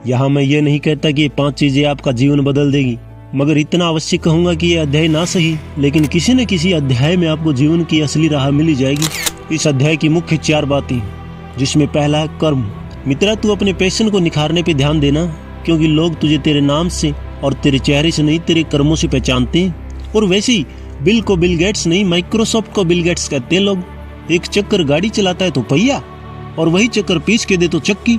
यहाँ मैं ये नहीं कहता कि ये 5 चीजें आपका जीवन बदल देगी, मगर इतना अवश्य कहूंगा कि ये अध्याय ना सही, लेकिन किसी न किसी अध्याय में आपको जीवन की असली राह मिली जाएगी। इस अध्याय की मुख्य 4 बातें, जिसमें पहला है कर्म। मित्रा, तू अपने पैशन को निखारने पे ध्यान देना, क्योंकि लोग तुझे तेरे नाम से और तेरे चेहरे से नहीं, तेरे कर्मों से पहचानते हैं। और वैसे ही बिल को बिल गेट्स नहीं, माइक्रोसॉफ्ट को बिल गेट्स कहते हैं लोग। एक चक्कर गाड़ी चलाता है तो पहिया, और वही चक्कर पीस के दे तो चक्की।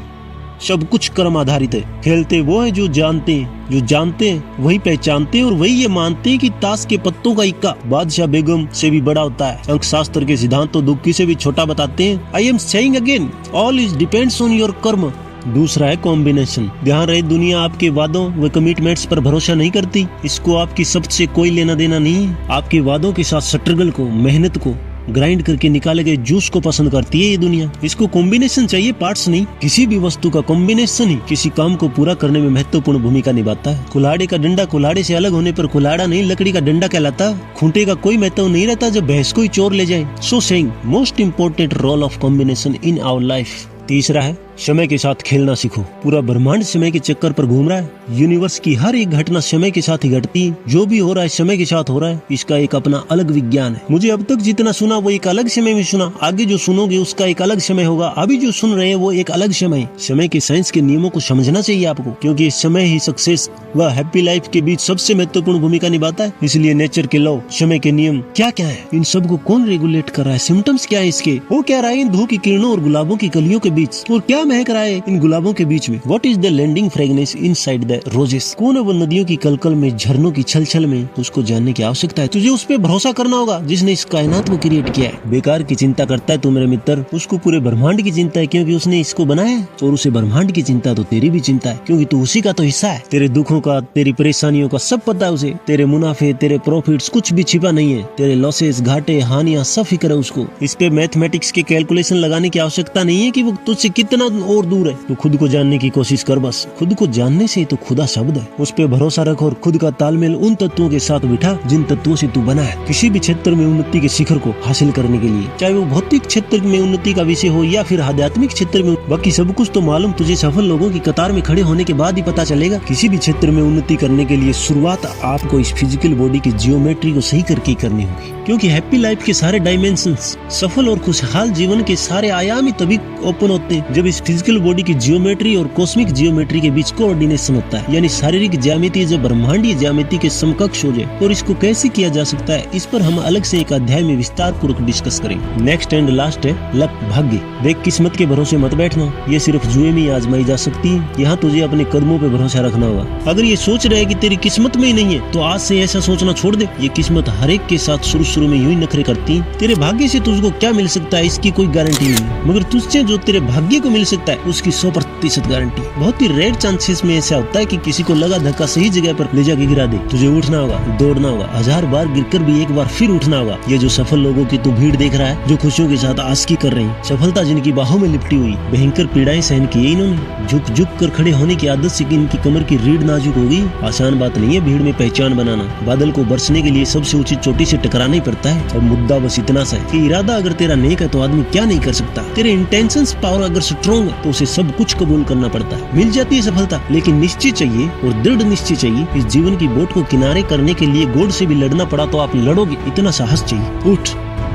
सब कुछ कर्म आधारित है। खेलते वो है जो जानते हैं वही पहचानते हैं, और वही ये मानते हैं कि ताश के पत्तों का इक्का बादशाह बेगम से भी बड़ा होता है। अंक शास्त्र के सिद्धांत तो दुक्की से भी छोटा बताते हैं। I am saying again, all is depends on your कर्म। दूसरा है कॉम्बिनेशन। ध्यान रहे, दुनिया आपके वादों व कमिटमेंट्स पर भरोसा नहीं करती। इसको आपकी शब्द से कोई लेना देना नहीं है। आपके वादों के साथ स्ट्रगल को, मेहनत को, ग्राइंड करके निकाले गए जूस को पसंद करती है ये दुनिया। इसको कॉम्बिनेशन चाहिए, पार्ट्स नहीं। किसी भी वस्तु का कॉम्बिनेशन ही किसी काम को पूरा करने में महत्वपूर्ण भूमिका निभाता है। कुल्हाड़े का डंडा कुल्हाड़े से अलग होने पर कुल्हाड़ा नहीं, लकड़ी का डंडा कहलाता। खूंटे का कोई महत्व नहीं रहता जब भैंस को ही चोर ले जाए। So saying, most important role of combination in our life. तीसरा है समय के साथ खेलना सीखो। पूरा ब्रह्मांड समय के चक्कर पर घूम रहा है। यूनिवर्स की हर एक घटना समय के साथ ही घटती है। जो भी हो रहा है समय के साथ हो रहा है। इसका एक अपना अलग विज्ञान है। मुझे अब तक जितना सुना वो एक अलग समय में सुना, आगे जो सुनोगे उसका एक अलग समय होगा। अभी जो सुन रहे हैं वो एक अलग समय। समय के साइंस के नियमों को समझना चाहिए आपको, क्योंकि समय ही सक्सेस व हैप्पी लाइफ के बीच सबसे महत्वपूर्ण भूमिका निभाता है। इसलिए नेचर के लॉ, समय के नियम क्या क्या है, इन सब को कौन रेगुलेट कर रहा है, सिम्टम्स क्या है इसके, वो क्या रहा है इन धूप की किरणों और गुलाबों की कलियों के बीच, और क्या महक रहा है इन गुलाबों के बीच में। What is the landing fragrance inside the roses. कौन है वो नदियों की कलकल में, झरनों की छलछल में, उसको जानने की आवश्यकता है। तुझे उस पे भरोसा करना होगा जिसने इस कायनात को क्रिएट किया है। बेकार की चिंता करता है तू मेरे मित्र, उसको पूरे ब्रह्मांड की चिंता है, क्योंकि उसने इसको बनाया है। और उसे ब्रह्मांड की चिंता तो तेरी भी चिंता है, क्योंकि तू उसी का तो हिस्सा है। तेरे दुखों का, तेरी परेशानियों का सब पता है उसे। तेरे मुनाफे, तेरे प्रॉफिट्स, कुछ भी छिपा नहीं है। तेरे लॉसेस, घाटे, हानियां सब फिक्र है उसको। इस पे मैथमेटिक्स के कैलकुलेशन लगाने की आवश्यकता नहीं है कि वो तुझसे कितना और दूर है। तू खुद को जानने की कोशिश कर बस। खुद को जानने से तो खुदा शब्द है। उस पे भरोसा रख और खुद का तालमेल उन तत्वों के साथ बिठा जिन तत्वों से तू बना है। किसी भी क्षेत्र में उन्नति के शिखर को हासिल करने के लिए, चाहे वो भौतिक क्षेत्र में उन्नति का विषय हो या फिर आध्यात्मिक क्षेत्र में, बाकी सब कुछ तो मालूम तुझे सफल लोगों की कतार में खड़े होने के बाद ही पता चलेगा। किसी भी क्षेत्र में उन्नति करने के लिए शुरुआत आपको इस फिजिकल बॉडी की जियोमेट्री को सही करके करनी होगी, क्योंकि हैप्पी लाइफ के सारे डायमेंशंस, सफल और खुशहाल जीवन के सारे आयाम ही तभी ओपन होते हैं जब इस फिजिकल बॉडी की जियोमेट्री और कॉस्मिक जियोमेट्री के बीच कोऑर्डिनेशन होता है। यानी शारीरिक ज्यामिति जब ब्रह्मांडीय ज्यामिति के समकक्ष हो जाए। और इसको कैसे किया जा सकता है, इस पर हम अलग से एक अध्याय में विस्तार पूर्वक डिस्कस करेंगे। नेक्स्ट एंड लास्ट है लक, भाग्य। देख, किस्मत के भरोसे मत बैठना, ये सिर्फ जुए में ही आजमाई जा सकती है। यहाँ तुझे अपने कर्मों पे भरोसा रखना होगा। अगर ये सोच रहे कि तेरी किस्मत में ही नहीं है, तो आज से ऐसा सोचना छोड़ दे। ये किस्मत हर एक के साथ शुरू में यूं ही नखरे करती है। तेरे भाग्य से तुझको क्या मिल सकता है इसकी कोई गारंटी नहीं, मगर तुझसे जो तेरे भाग्य को मिल सकता है उसकी 100% गारंटी। बहुत ही रेयर चांसेस में ऐसा होता है कि किसी को लगा धक्का सही जगह पर ले जाके गिरा दे। तुझे उठना होगा, दौड़ना होगा, 1000 बार गिरकर भी एक बार फिर उठना होगा। ये जो सफल लोगों की तू भीड़ देख रहा है, जो खुशियों के साथ आस्की कर रही, सफलता जिनकी बाहों में लिपटी हुई, भयंकर पीड़ाएं सहन की इन्होंने, झुक झुक कर खड़े होने की आदत से इनकी कमर की रीढ़ नाजुक हो गई। आसान बात नहीं है भीड़ में पहचान बनाना। बादल को बरसने के लिए सबसे ऊंची चोटी से टकराना ही पड़ता है। और मुद्दा बस इतना सा है कि इरादा अगर तेरा नेक है तो आदमी क्या नहीं कर सकता। तेरे इंटेंशंस पावर अगर स्ट्रॉन्ग है तो उसे सब कुछ कबूल करना पड़ता है। मिल जाती है सफलता, लेकिन निश्चय चाहिए और दृढ़ निश्चय चाहिए। इस जीवन की बोट को किनारे करने के लिए गॉड से भी लड़ना पड़ा तो आप लड़ोगे, इतना साहस चाहिए। उठ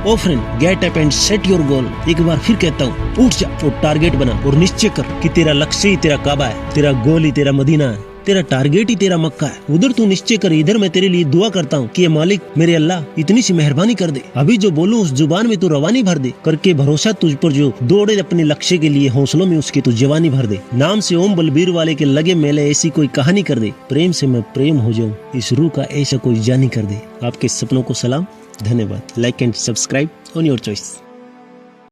ओ friend, get up and set your goal. एक बार फिर कहता हूँ, उठ जा और टारगेट बना और निश्चय कर कि तेरा लक्ष्य ही तेरा काबा है, तेरा गोल ही तेरा मदीना है, तेरा टारगेट ही तेरा मक्का है। उधर तू निश्चय कर, इधर मैं तेरे लिए दुआ करता हूँ कि ये मालिक मेरे अल्लाह इतनी सी मेहरबानी कर दे। अभी जो बोलूँ उस जुबान में तू रवानी भर दे, करके भरोसा तुझ पर जो दौड़े अपने लक्ष्य के लिए, हौसलों में उसकी तू जवानी भर दे। नाम से ओम बलबीर वाले के लगे मेले ऐसी कोई कहानी कर दे। प्रेम से मैं प्रेम हो जाऊँ, इस रूह का ऐसा कोई जानी कर दे। आपके सपनों को सलाम, धन्यवाद। Like and subscribe on your choice.